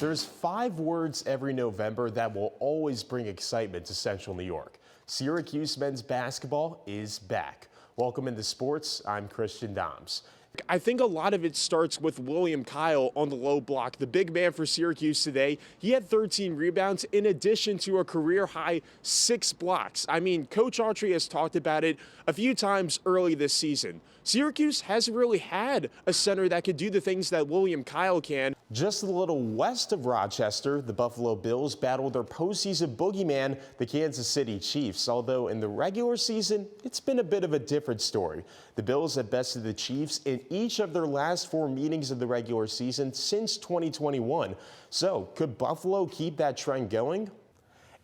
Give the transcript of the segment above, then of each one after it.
There's 5 words every November that will always bring excitement to Central New York. Syracuse men's basketball is back. Welcome into sports. I'm Christian Dahms. I think a lot of it starts with William Kyle on the low block, the big man for Syracuse today. He had 13 rebounds in addition to a career-high 6 blocks. I mean, Coach Autry has talked about it a few times early this season. Syracuse hasn't really had a center that could do the things that William Kyle can. Just a little west of Rochester, the Buffalo Bills battled their postseason boogeyman, the Kansas City Chiefs. Although in the regular season, it's been a bit of a different story. The Bills have bested the Chiefs in each of their last 4 meetings of the regular season since 2021. So could Buffalo keep that trend going?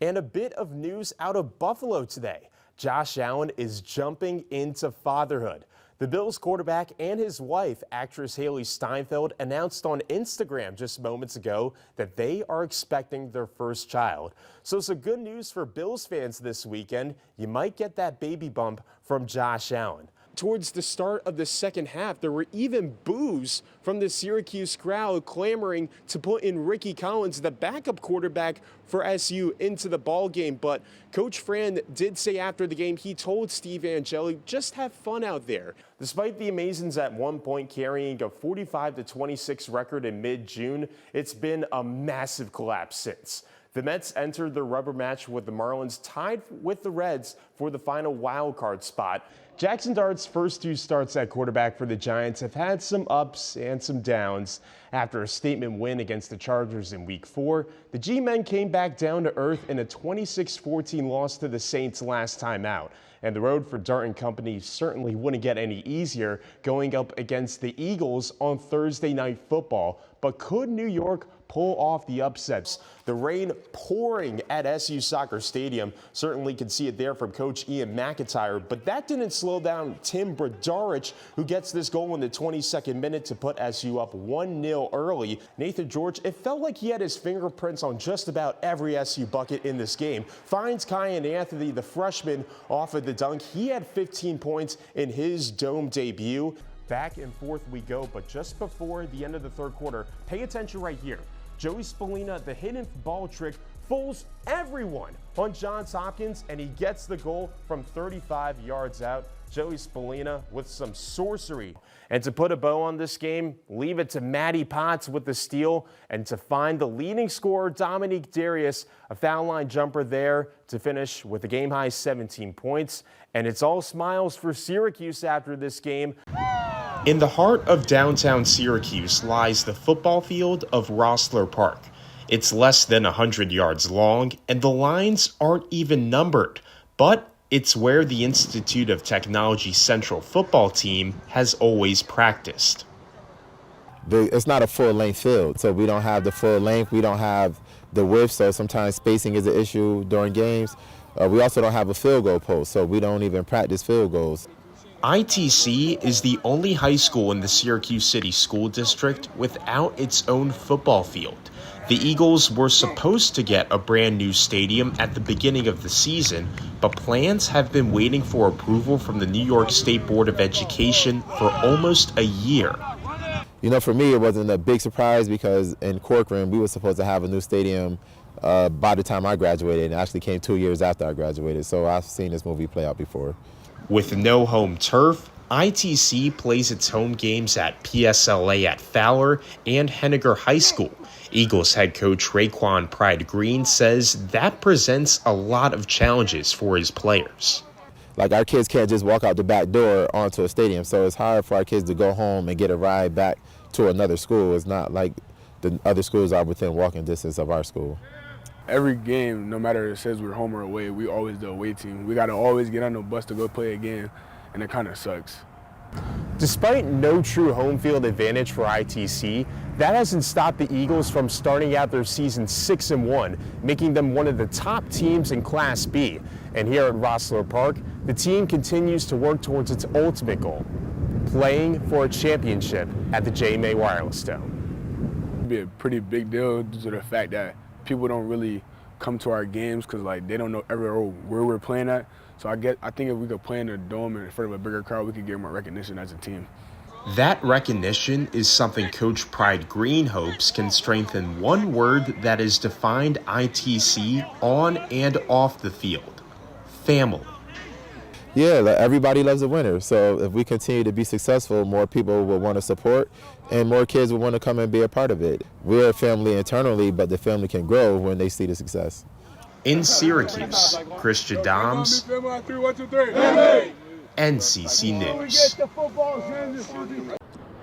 And a bit of news out of Buffalo today. Josh Allen is jumping into fatherhood. The Bills quarterback and his wife, actress Haley Steinfeld, announced on Instagram just moments ago that they are expecting their first child. So some good news for Bills fans this weekend. You might get that baby bump from Josh Allen. Towards the start of the second half, there were even boos from the Syracuse crowd clamoring to put in Ricky Collins, the backup quarterback for SU, into the ball game. But Coach Fran did say after the game he told Steve Angeli, just have fun out there. Despite the Amazons at one point carrying a 45-26 record in mid-June, it's been a massive collapse since. The Mets entered the rubber match with the Marlins tied with the Reds for the final wild card spot. Jackson Dart's first 2 starts at quarterback for the Giants have had some ups and some downs. After a statement win against the Chargers in Week 4, the G-men came back down to earth in a 26-14 loss to the Saints last time out. And the road for Dart and company certainly wouldn't get any easier going up against the Eagles on Thursday Night Football. But could New York pull off the upsets? The rain pouring at SU Soccer Stadium. Certainly could see it there from Coach Ian McIntyre, but that didn't slow down Tim Brodaric, who gets this goal in the 22nd minute to put SU up 1-0 early. Nathan George, it felt like he had his fingerprints on just about every SU bucket in this game. Finds Kyan Anthony, the freshman, off of the dunk. He had 15 points in his dome debut. Back and forth we go, but just before the end of the third quarter, pay attention right here. Joey Spallina, the hidden ball trick, fools everyone on Johns Hopkins, and he gets the goal from 35 yards out. Joey Spallina with some sorcery. And to put a bow on this game, leave it to Matty Potts with the steal, and to find the leading scorer, Dominique Darius, a foul line jumper there to finish with a game-high 17 points. And it's all smiles for Syracuse after this game. In the heart of downtown Syracuse lies the football field of Rossler Park. It's less than 100 yards long, and the lines aren't even numbered, but it's where the Institute of Technology Central football team has always practiced. It's not a full-length field, so we don't have the full length, we don't have the width, so sometimes spacing is an issue during games. We also don't have a field goal post, so we don't even practice field goals. ITC is the only high school in the Syracuse City School District without its own football field. The Eagles were supposed to get a brand new stadium at the beginning of the season, but plans have been waiting for approval from the New York State Board of Education for almost a year. You know, for me, it wasn't a big surprise because in Corcoran, we were supposed to have a new stadium by the time I graduated, and it actually came 2 years after I graduated, so I've seen this movie play out before. With no home turf, ITC plays its home games at PSLA at Fowler and Henniger High School. Eagles head coach Raekwon Pride Green says that presents a lot of challenges for his players. Like, our kids can't just walk out the back door onto a stadium, so it's hard for our kids to go home and get a ride back to another school. It's not like the other schools are within walking distance of our school. Every game, no matter if it says we're home or away, we always the away team. We got to always get on the bus to go play a game, and it kind of sucks. Despite no true home field advantage for ITC, that hasn't stopped the Eagles from starting out their season 6-1, making them one of the top teams in Class B. And here at Rossler Park, the team continues to work towards its ultimate goal, playing for a championship at the JMA Wireless Dome. It'd be a pretty big deal due to the fact that people don't really come to our games because, like, they don't know ever where we're playing at. So I think if we could play in the dome and in front of a bigger crowd, we could get more recognition as a team. That recognition is something Coach Pride Green hopes can strengthen one word that has defined ITC on and off the field: family. Yeah, like everybody loves a winner. So if we continue to be successful, more people will want to support and more kids will want to come and be a part of it. We're a family internally, but the family can grow when they see the success. In Syracuse, Christian Dahms, NCC News.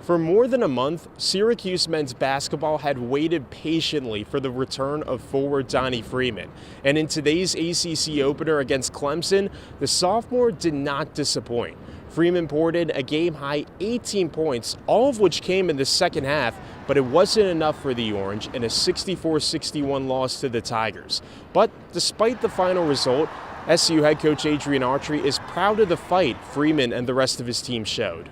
For more than a month, Syracuse men's basketball had waited patiently for the return of forward Donnie Freeman. And in today's ACC opener against Clemson, the sophomore did not disappoint. Freeman poured in a game-high 18 points, all of which came in the second half, but it wasn't enough for the Orange in a 64-61 loss to the Tigers. But despite the final result, SU head coach Adrian Autry is proud of the fight Freeman and the rest of his team showed.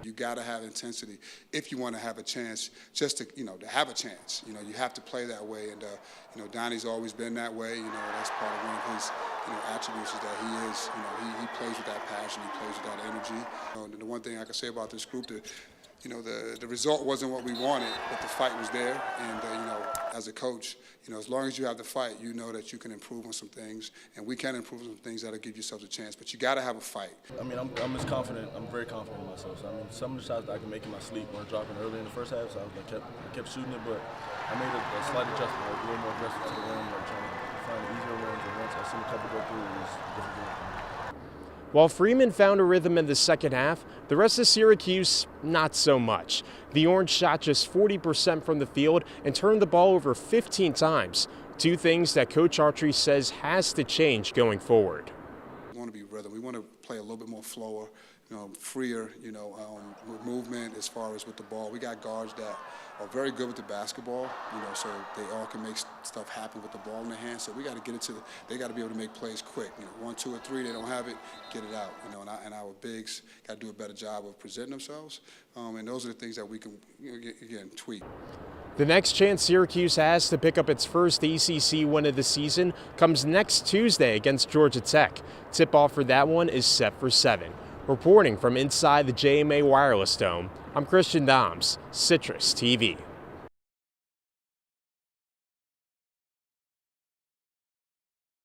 You got to have intensity if you want to have a chance, just to, to have a chance. You have to play that way. And, Donnie's always been that way. That's part of one of his, attributes is that he is, he plays with that passion, he plays with that energy. The one thing I can say about this group, the result wasn't what we wanted, but the fight was there. And, as a coach, as long as you have the fight, you know that you can improve on some things, and we can improve on some things that'll give yourselves a chance. But you got to have a fight. I mean, I'm as confident. I'm very confident in myself. So, I mean, some of the shots that I can make in my sleep weren't dropping early in the first half, so I kept shooting it. But I made a slight adjustment, a little more aggressive to the rim, trying to find easier runs. And once I seen a couple go through, it was a different game. While Freeman found a rhythm in the second half, the rest of Syracuse, not so much. The Orange shot just 40% from the field and turned the ball over 15 times. Two things that Coach Autry says has to change going forward. We want to be rhythm. We want to play a little bit more flower, freer, movement as far as with the ball. We got guards that are very good with the basketball, so they all can make stuff happen with the ball in their hands. So we got to get it to they got to be able to make plays quick. 1, 2, or 3, they don't have it, get it out. And our bigs got to do a better job of presenting themselves. And those are the things that we can, again, tweak. The next chance Syracuse has to pick up its first ACC win of the season comes next Tuesday against Georgia Tech. Tip-off for that one is set for 7. Reporting from inside the JMA Wireless Dome, I'm Christian Dahms, Citrus TV.